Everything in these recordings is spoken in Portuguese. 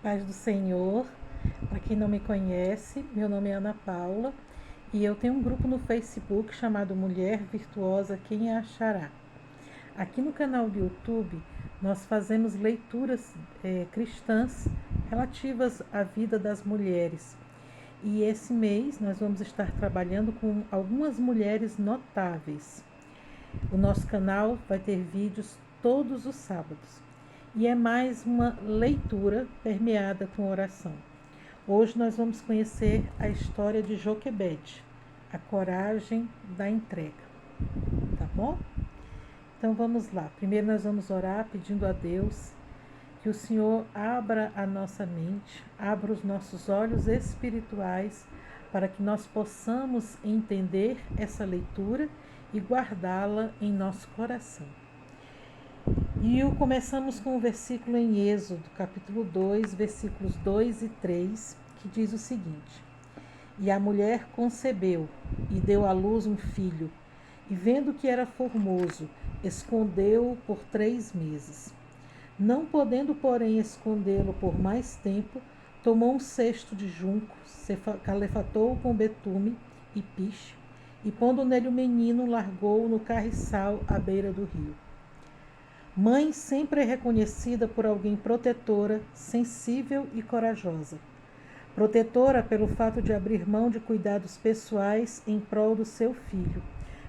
Paz do Senhor. Para quem não me conhece, meu nome é Ana Paula e eu tenho um grupo no Facebook chamado Mulher Virtuosa Quem a Achará. Aqui no canal do YouTube nós fazemos leituras cristãs relativas à vida das mulheres. E esse mês nós vamos estar trabalhando com algumas mulheres notáveis. O nosso canal vai ter vídeos todos os sábados. E é mais uma leitura permeada com oração. Hoje nós vamos conhecer a história de Joquebede, a coragem da entrega. Tá bom? Então vamos lá. Primeiro nós vamos orar pedindo a Deus que o Senhor abra a nossa mente, abra os nossos olhos espirituais para que nós possamos entender essa leitura e guardá-la em nosso coração. E começamos com o versículo em Êxodo, capítulo 2, versículos 2 e 3, que diz o seguinte: E a mulher concebeu e deu à luz um filho, e vendo que era formoso, escondeu-o por 3 meses. Não podendo, porém, escondê-lo por mais tempo, tomou um cesto de junco, calefatou-o com betume e piche, e pondo nele o menino, largou-o no carriçal à beira do rio. Mãe sempre é reconhecida por alguém protetora, sensível e corajosa. Protetora pelo fato de abrir mão de cuidados pessoais em prol do seu filho,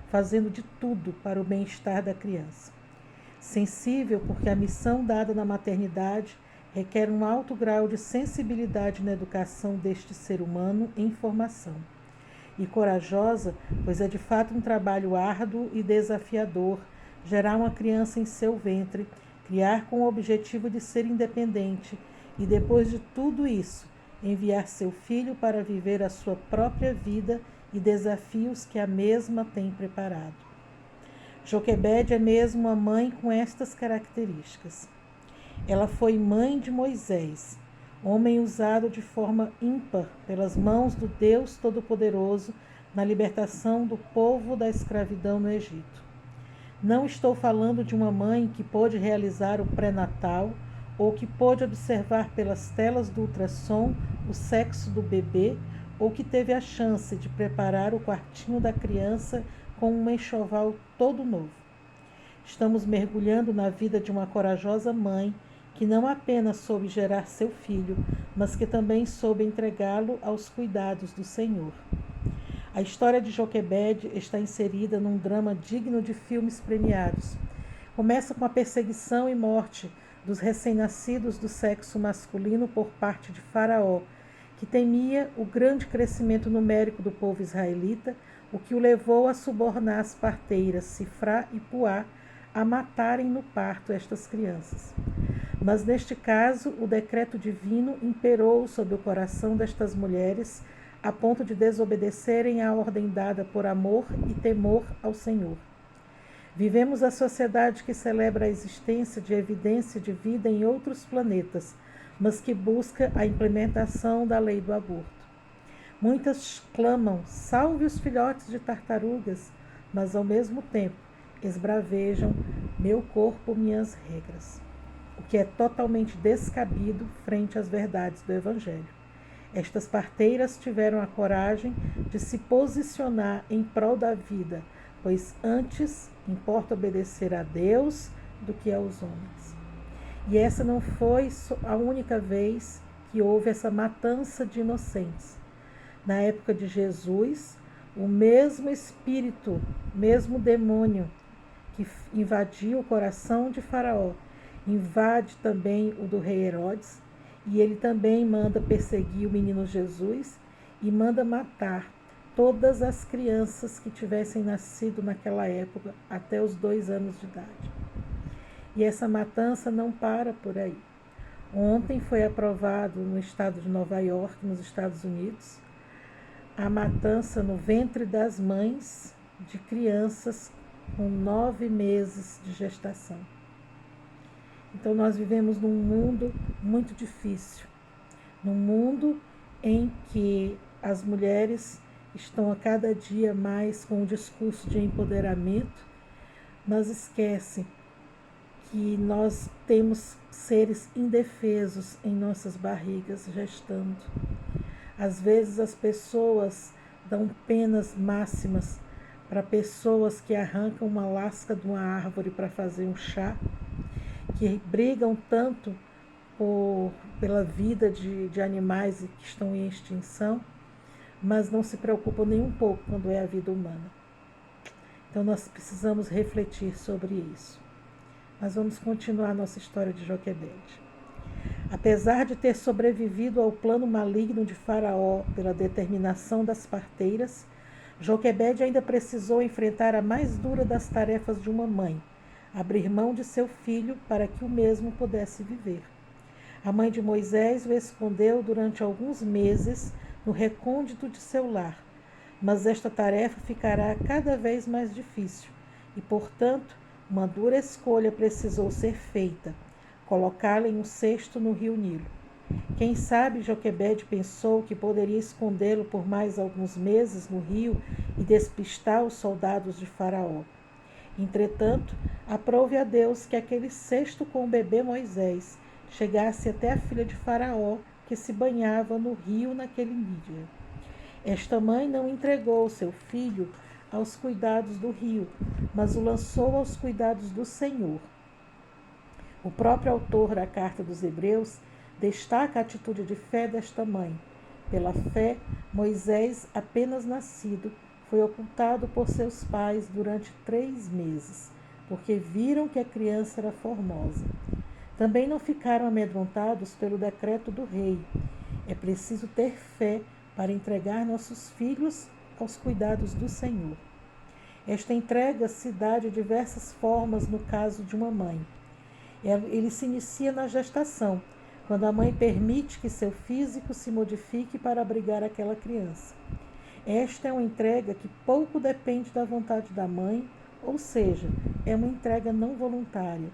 fazendo de tudo para o bem-estar da criança. Sensível porque a missão dada na maternidade requer um alto grau de sensibilidade na educação deste ser humano em formação. E corajosa, pois é de fato um trabalho árduo e desafiador gerar uma criança em seu ventre, criar com o objetivo de ser independente e, depois de tudo isso, enviar seu filho para viver a sua própria vida e desafios que a mesma tem preparado. Joquebede é mesmo uma mãe com estas características. Ela foi mãe de Moisés, homem usado de forma ímpar pelas mãos do Deus Todo-Poderoso na libertação do povo da escravidão no Egito. Não estou falando de uma mãe que pôde realizar o pré-natal ou que pôde observar pelas telas do ultrassom o sexo do bebê ou que teve a chance de preparar o quartinho da criança com um enxoval todo novo. Estamos mergulhando na vida de uma corajosa mãe que não apenas soube gerar seu filho, mas que também soube entregá-lo aos cuidados do Senhor. A história de Joquebede está inserida num drama digno de filmes premiados. Começa com a perseguição e morte dos recém-nascidos do sexo masculino por parte de Faraó, que temia o grande crescimento numérico do povo israelita, o que o levou a subornar as parteiras Sifrá e Puá a matarem no parto estas crianças. Mas neste caso, o decreto divino imperou sobre o coração destas mulheres a ponto de desobedecerem à ordem dada por amor e temor ao Senhor. Vivemos a sociedade que celebra a existência de evidência de vida em outros planetas, mas que busca a implementação da lei do aborto. Muitas clamam, salve os filhotes de tartarugas, mas ao mesmo tempo esbravejam, meu corpo, minhas regras, o que é totalmente descabido frente às verdades do Evangelho. Estas parteiras tiveram a coragem de se posicionar em prol da vida, pois antes importa obedecer a Deus do que aos homens. E essa não foi a única vez que houve essa matança de inocentes. Na época de Jesus, o mesmo espírito, mesmo demônio que invadiu o coração de Faraó, invade também o do rei Herodes, e ele também manda perseguir o menino Jesus e manda matar todas as crianças que tivessem nascido naquela época até os 2 anos de idade. E essa matança não para por aí. Ontem foi aprovado no estado de Nova York, nos Estados Unidos, a matança no ventre das mães de crianças com 9 meses de gestação. Então nós vivemos num mundo muito difícil, num mundo em que as mulheres estão a cada dia mais com um discurso de empoderamento, mas esquecem que nós temos seres indefesos em nossas barrigas gestando. Às vezes as pessoas dão penas máximas para pessoas que arrancam uma lasca de uma árvore para fazer um chá, que brigam tanto pela vida de animais que estão em extinção, mas não se preocupam nem um pouco quando é a vida humana. Então nós precisamos refletir sobre isso. Mas vamos continuar nossa história de Joquebede. Apesar de ter sobrevivido ao plano maligno de Faraó pela determinação das parteiras, Joquebede ainda precisou enfrentar a mais dura das tarefas de uma mãe, abrir mão de seu filho para que o mesmo pudesse viver. A mãe de Moisés o escondeu durante alguns meses no recôndito de seu lar, mas esta tarefa ficará cada vez mais difícil e, portanto, uma dura escolha precisou ser feita: colocá-la em um cesto no rio Nilo. Quem sabe Joquebede pensou que poderia escondê-lo por mais alguns meses no rio e despistar os soldados de Faraó. Entretanto, aprove a Deus que aquele cesto com o bebê Moisés chegasse até a filha de Faraó, que se banhava no rio naquele dia. Esta mãe não entregou seu filho aos cuidados do rio, mas o lançou aos cuidados do Senhor. O próprio autor da Carta dos Hebreus destaca a atitude de fé desta mãe. Pela fé, Moisés, apenas nascido, foi ocultado por seus pais durante 3 meses, porque viram que a criança era formosa. Também não ficaram amedrontados pelo decreto do rei. É preciso ter fé para entregar nossos filhos aos cuidados do Senhor. Esta entrega se dá de diversas formas no caso de uma mãe. Ele se inicia na gestação, quando a mãe permite que seu físico se modifique para abrigar aquela criança. Esta é uma entrega que pouco depende da vontade da mãe, ou seja, é uma entrega não voluntária.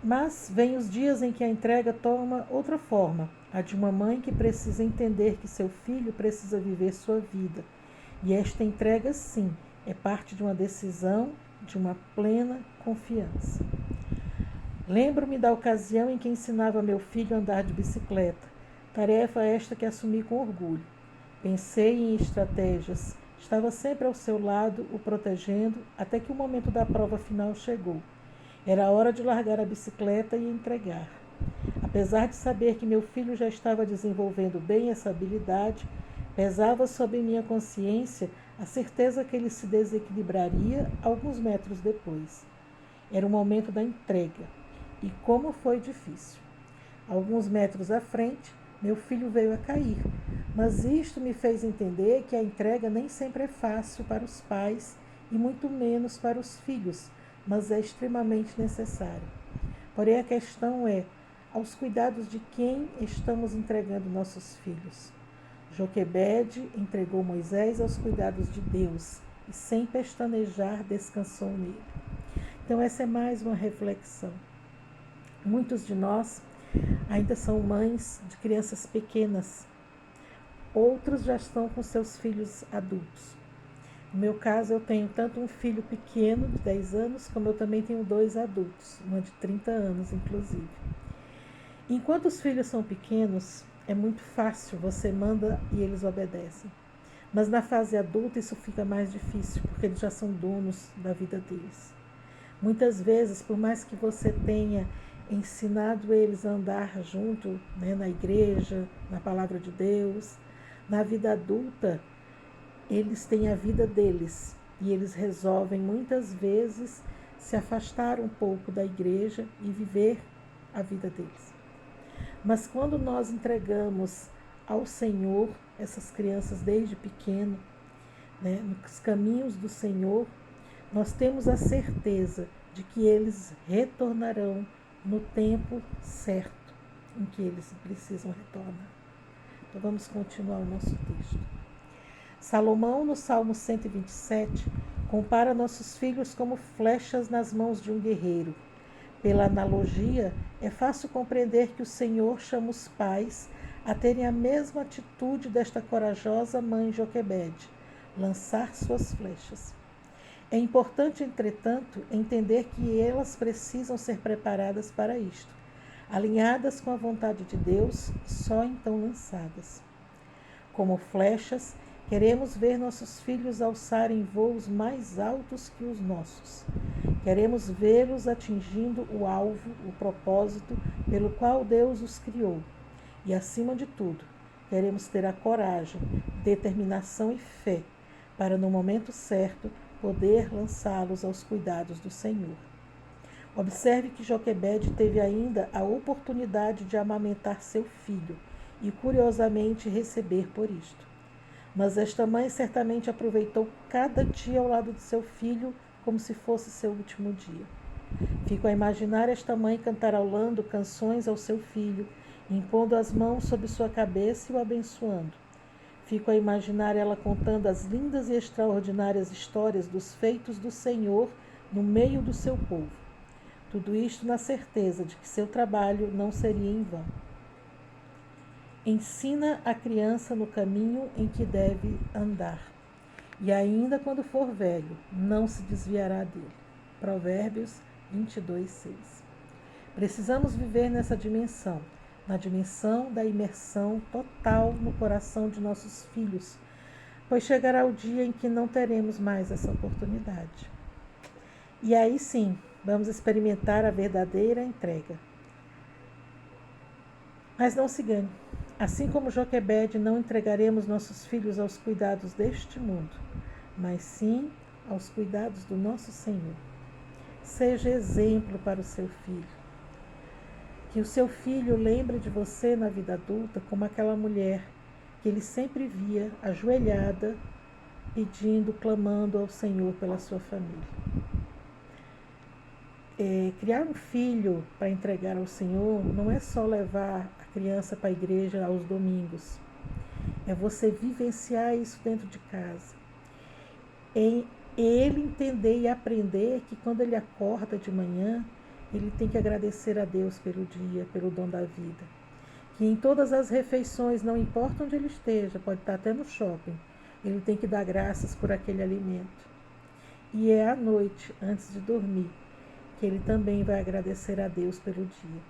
Mas vem os dias em que a entrega toma outra forma, a de uma mãe que precisa entender que seu filho precisa viver sua vida. E esta entrega, sim, é parte de uma decisão, de uma plena confiança. Lembro-me da ocasião em que ensinava meu filho a andar de bicicleta, tarefa esta que assumi com orgulho. Pensei em estratégias, estava sempre ao seu lado, o protegendo, até que o momento da prova final chegou. Era hora de largar a bicicleta e entregar. Apesar de saber que meu filho já estava desenvolvendo bem essa habilidade, pesava sobre minha consciência a certeza que ele se desequilibraria alguns metros depois. Era o momento da entrega. E como foi difícil. Alguns metros à frente, meu filho veio a cair, mas isto me fez entender que a entrega nem sempre é fácil para os pais e muito menos para os filhos, mas é extremamente necessário. Porém, a questão é, aos cuidados de quem estamos entregando nossos filhos? Joquebede entregou Moisés aos cuidados de Deus e, sem pestanejar, descansou nele. Então, essa é mais uma reflexão. Muitos de nós ainda são mães de crianças pequenas. Outros já estão com seus filhos adultos. No meu caso, eu tenho tanto um filho pequeno, de 10 anos, como eu também tenho 2 adultos, uma de 30 anos, inclusive. Enquanto os filhos são pequenos, é muito fácil, você manda e eles obedecem. Mas na fase adulta isso fica mais difícil, porque eles já são donos da vida deles. Muitas vezes, por mais que você tenha ensinado eles a andar junto, na igreja, na palavra de Deus, na vida adulta, eles têm a vida deles e eles resolvem muitas vezes se afastar um pouco da igreja e viver a vida deles. Mas quando nós entregamos ao Senhor essas crianças desde pequeno, nos caminhos do Senhor, nós temos a certeza de que eles retornarão no tempo certo em que eles precisam retornar. Então vamos continuar o nosso texto. Salomão, no Salmo 127, compara nossos filhos como flechas nas mãos de um guerreiro. Pela analogia, é fácil compreender que o Senhor chama os pais a terem a mesma atitude desta corajosa mãe Joquebede, lançar suas flechas. É importante, entretanto, entender que elas precisam ser preparadas para isto, alinhadas com a vontade de Deus, só então lançadas. Como flechas, queremos ver nossos filhos alçarem voos mais altos que os nossos. Queremos vê-los atingindo o alvo, o propósito pelo qual Deus os criou. E, acima de tudo, queremos ter a coragem, determinação e fé para, no momento certo, poder lançá-los aos cuidados do Senhor. Observe que Joquebede teve ainda a oportunidade de amamentar seu filho e, curiosamente, receber por isto. Mas esta mãe certamente aproveitou cada dia ao lado de seu filho como se fosse seu último dia. Fico a imaginar esta mãe cantarolando canções ao seu filho, impondo as mãos sobre sua cabeça e o abençoando. Fico a imaginar ela contando as lindas e extraordinárias histórias dos feitos do Senhor no meio do seu povo. Tudo isto na certeza de que seu trabalho não seria em vão. Ensina a criança no caminho em que deve andar, e ainda quando for velho, não se desviará dele. Provérbios 22:6. Precisamos viver nessa dimensão, na dimensão da imersão total no coração de nossos filhos, pois chegará o dia em que não teremos mais essa oportunidade. E aí sim, vamos experimentar a verdadeira entrega. Mas não se engane, assim como Joquebede, não entregaremos nossos filhos aos cuidados deste mundo, mas sim aos cuidados do nosso Senhor. Seja exemplo para o seu filho. Que o seu filho lembre de você na vida adulta como aquela mulher que ele sempre via ajoelhada, pedindo, clamando ao Senhor pela sua família. Criar um filho para entregar ao Senhor não é só levar a criança para a igreja aos domingos. É você vivenciar isso dentro de casa. Ele entender e aprender que quando ele acorda de manhã, ele tem que agradecer a Deus pelo dia, pelo dom da vida. Que em todas as refeições, não importa onde ele esteja, pode estar até no shopping, ele tem que dar graças por aquele alimento. E é à noite, antes de dormir, que ele também vai agradecer a Deus pelo dia.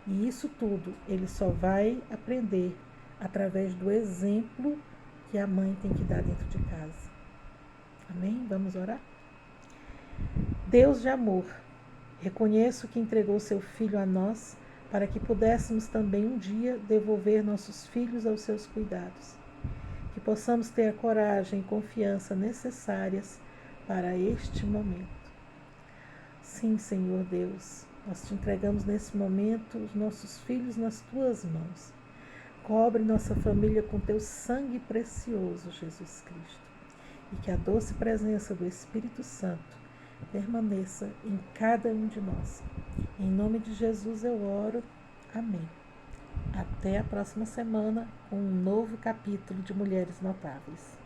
E isso tudo ele só vai aprender através do exemplo que a mãe tem que dar dentro de casa. Amém? Vamos orar? Deus de amor, reconheço que entregou seu Filho a nós para que pudéssemos também um dia devolver nossos filhos aos seus cuidados. Que possamos ter a coragem e confiança necessárias para este momento. Sim, Senhor Deus, nós te entregamos nesse momento os nossos filhos nas tuas mãos. Cobre nossa família com teu sangue precioso, Jesus Cristo. E que a doce presença do Espírito Santo permaneça em cada um de nós. Em nome de Jesus eu oro. Amém. Até a próxima semana com um novo capítulo de Mulheres Notáveis.